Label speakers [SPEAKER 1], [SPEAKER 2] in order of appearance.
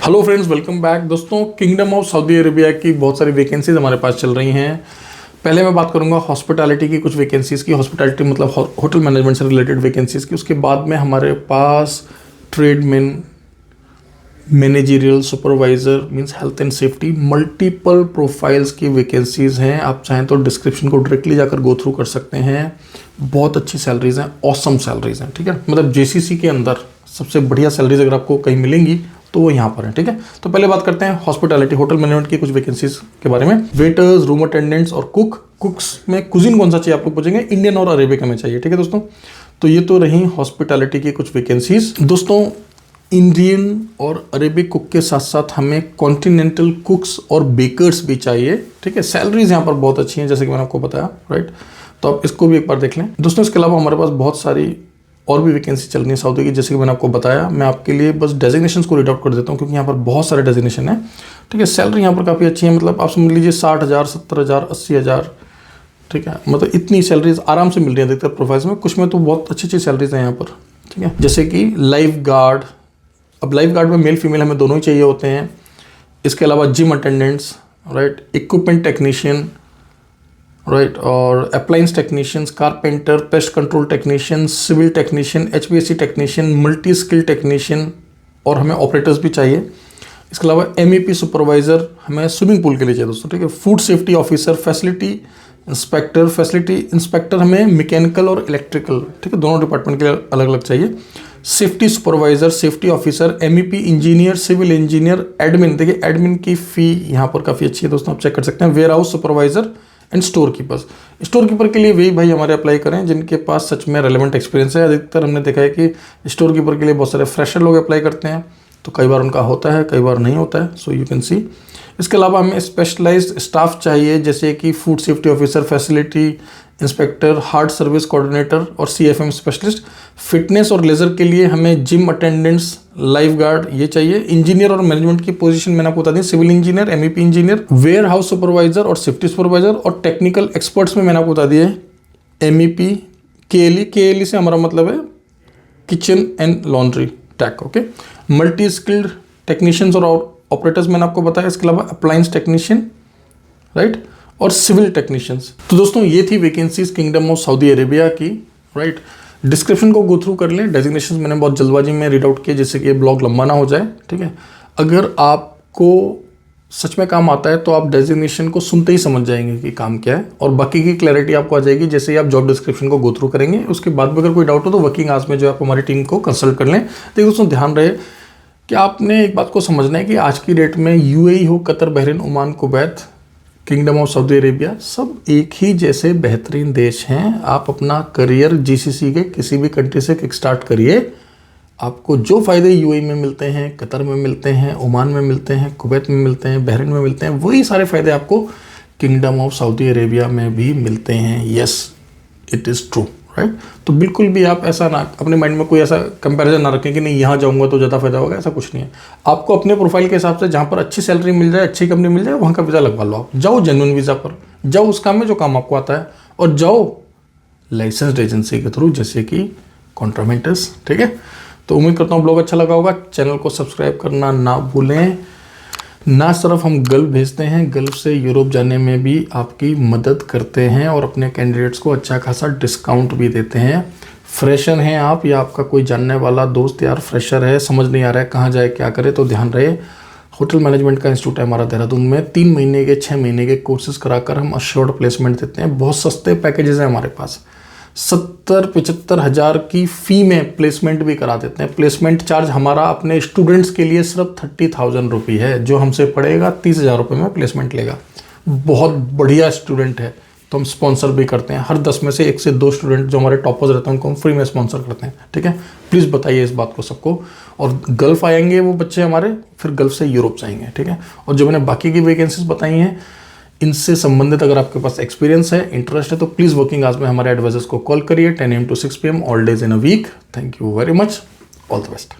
[SPEAKER 1] Hello friends, welcome back. दोस्तों, kingdom of Saudi Arabia की बहुत सारी वैकेंसीज हमारे पास चल रही हैं। पहले मैं बात करूंगा हॉस्पिटैलिटी की कुछ वैकेंसीज़ की। हॉस्पिटैलिटी मतलब होटल मैनेजमेंट से रिलेटेड वैकेंसीज़ की। उसके बाद में हमारे पास tradesman, managerial supervisor means health and safety, multiple profiles की वैकेंसीज़ हैं। आप चाहें तो डिस्क्रिप्शन को डायरेक्टली जाकर गो थ्रू कर सकते हैं। बहुत अच्छी सैलरीज़ हैं, ऑसम सैलरीज़ हैं, ठीक है। मतलब जेसीसी के अंदर सबसे बढ़िया सैलरीज अगर आपको कहीं मिलेंगी तो वो यहाँ पर है, ठीक है। तो पहले बात करते हैं हॉस्पिटैलिटी, होटल मैनेजमेंट की कुछ वैकेंसीज के बारे में। वेटर्स, रूम अटेंडेंट्स और कुक्स में कुजिन कौन सा चाहिए आप लोग पूछेंगे, इंडियन और अरेबिक में चाहिए, ठीक है दोस्तों। तो ये तो रही हॉस्पिटैलिटी की कुछ वैकेंसीज। दोस्तों, इंडियन और अरेबिक कुक के साथ साथ हमें कॉन्टिनेंटल कुक्स और बेकर्स भी चाहिए, ठीक है। सैलरीज यहाँ पर बहुत अच्छी हैं, जैसे कि मैंने आपको बताया, राइट। तो आप इसको भी एक बार देख लें दोस्तों। इसके अलावा हमारे पास बहुत सारी और भी वैकेंसी चल रही है सऊदी की, जैसे कि मैंने आपको बताया। मैं आपके लिए बस डेजिग्नेशंस को रीड आउट कर देता हूँ, क्योंकि यहाँ पर बहुत सारे डेजिग्नेशन है, ठीक है। सैलरी यहाँ पर काफ़ी अच्छी है, मतलब आप समझ लीजिए 60,000, 70,000, 80,000, ठीक है। मतलब इतनी सैलरीज आराम से मिल रही है अधिकतर प्रोफाइल्स में। कुछ में तो बहुत अच्छी अच्छी सैलरीज हैं यहाँ पर, ठीक है। जैसे कि लाइफ गार्ड, अब लाइफ गार्ड में मेल फीमेल हमें दोनों ही चाहिए होते हैं। इसके अलावा gym attendants, right, equipment technician, right, और appliance technicians, carpenter, pest control technician, civil technician, HVAC technician, multi skill technician, और हमें ऑपरेटर्स भी चाहिए। इसके अलावा एमईपी सुपरवाइजर हमें स्विमिंग पूल के लिए चाहिए दोस्तों, ठीक है। Food safety officer, facility inspector हमें मैकेनिकल और इलेक्ट्रिकल, ठीक है, दोनों डिपार्टमेंट के लिए अलग अलग चाहिए। Safety supervisor, safety officer, MEP engineer, civil engineer, admin. देखिए एडमिन की फ़ी यहाँ पर काफ़ी अच्छी है दोस्तों, आप चेक कर सकते हैं। Warehouse supervisor and store keepers. Store keeper के लिए वही भाई हमारे अप्लाई करें जिनके पास सच में रेलेवेंट एक्सपीरियंस है। अधिकतर हमने देखा है कि स्टोर कीपर के लिए बहुत सारे फ्रेशर लोग अप्लाई करते हैं, तो कई बार उनका होता है, कई बार नहीं होता है, सो यू कैन सी। इसके अलावा हमें स्पेशलाइज्ड स्टाफ चाहिए, जैसे कि food safety officer, facility inspector, hard service coordinator और सीएफएम स्पेशलिस्ट। फिटनेस और लेजर के लिए हमें जिम अटेंडेंट्स, लाइफ गार्ड ये चाहिए। इंजीनियर और मैनेजमेंट की पोजीशन मैंने आपको बता दी, civil engineer, MEP engineer, warehouse supervisor और सेफ्टी सुपरवाइजर। और टेक्निकल एक्सपर्ट्स में मैंने आपको बता दिया है एमईपी, केएलई से हमारा मतलब है kitchen and laundry tech, okay. Multi skilled technicians और ऑपरेटर्स मैंने आपको बताया। इसके अलावा अप्लायंस टेक्नीशियन, राइट, और सिविल टेक्नीशियंस। तो दोस्तों ये थी vacancies kingdom of Saudi Arabia की, राइट। डिस्क्रिप्शन को गो थ्रू कर लें। डेजिग्नेशन मैंने बहुत जल्दबाजी में रीड आउट किए, जिससे कि ये ब्लॉग लंबा ना हो जाए, ठीक है। अगर आपको सच में काम आता है तो आप डेजिग्नेशन को सुनते ही समझ जाएंगे कि काम क्या है, और बाकी की क्लैरिटी आपको आ जाएगी जैसे ही आप जॉब डिस्क्रिप्शन को गो थ्रू करेंगे। उसके बाद भी अगर कोई डाउट हो तो वर्किंग आवर्स में जो आप हमारी टीम को कंसल्ट कर लें। देखिए दोस्तों, ध्यान रहे कि आपने एक बात को समझना है कि आज की डेट में यूएई हो, Qatar, Bahrain, Oman, Kuwait, kingdom of Saudi Arabia, सब एक ही जैसे बेहतरीन देश हैं। आप अपना करियर जीसीसी के किसी भी कंट्री से किक स्टार्ट करिए। आपको जो फ़ायदे यूएई में मिलते हैं, कतर में मिलते हैं, ओमान में मिलते हैं, कुवैत में मिलते हैं, बहरीन में मिलते हैं, वही सारे फ़ायदे आपको किंगडम ऑफ सऊदी अरेबिया में भी मिलते हैं। Yes, it is true, right. तो बिल्कुल भी आप ऐसा ना, अपने माइंड में कोई ऐसा कंपैरिजन ना रखें कि नहीं यहाँ जाऊँगा तो ज़्यादा फायदा होगा, ऐसा कुछ नहीं है। आपको अपने प्रोफाइल के हिसाब से जहाँ पर अच्छी सैलरी मिल जाए, अच्छी कंपनी मिल जाए, वहाँ का वीज़ा लगवा लो। आप जाओ जेन्युइन वीज़ा पर, जाओ उस काम में जो काम आपको आता है, और जाओ लाइसेंस्ड एजेंसी के थ्रू, जैसे कि कॉन्ट्रामेंटस, ठीक है। तो उम्मीद करता हूँ ब्लॉग अच्छा लगा होगा। चैनल को सब्सक्राइब करना ना भूलें। ना सिर्फ हम गल्फ भेजते हैं, गल्फ से यूरोप जाने में भी आपकी मदद करते हैं, और अपने कैंडिडेट्स को अच्छा खासा डिस्काउंट भी देते हैं। फ्रेशर हैं आप, या आपका कोई जानने वाला दोस्त यार फ्रेशर है, समझ नहीं आ रहा है कहाँ जाए क्या करे, तो ध्यान रहे होटल मैनेजमेंट का इंस्टीट्यूट है हमारा देहरादून में। 3 महीने के 6 महीने के कोर्सेज कराकर हम अश्योर्ड प्लेसमेंट देते हैं। बहुत सस्ते पैकेजेस हैं हमारे पास, 70-75 हज़ार की फ़ी में प्लेसमेंट भी करा देते हैं। प्लेसमेंट चार्ज हमारा अपने स्टूडेंट्स के लिए सिर्फ 30,000 रुपये है। जो हमसे पढ़ेगा 30,000 रुपये में प्लेसमेंट लेगा। बहुत बढ़िया स्टूडेंट है तो हम स्पॉन्सर भी करते हैं। हर 10 में से 1 से 2 स्टूडेंट जो हमारे टॉपर्स रहते हैं उनको हम फ्री में स्पॉन्सर करते हैं, ठीक है। प्लीज़ बताइए इस बात को सबको। और गल्फ़ आएंगे वो बच्चे हमारे, फिर गल्फ़ से यूरोप जाएंगे, ठीक है। और जो मैंने बाकी की वैकेंसीज बताई हैं, इनसे संबंधित अगर आपके पास एक्सपीरियंस है, इंटरेस्ट है, तो प्लीज़ वर्किंग आवर्स में हमारे एडवाइजर्स को कॉल करिए 10 AM to 6 PM all days in a week. Thank you very much, all the best.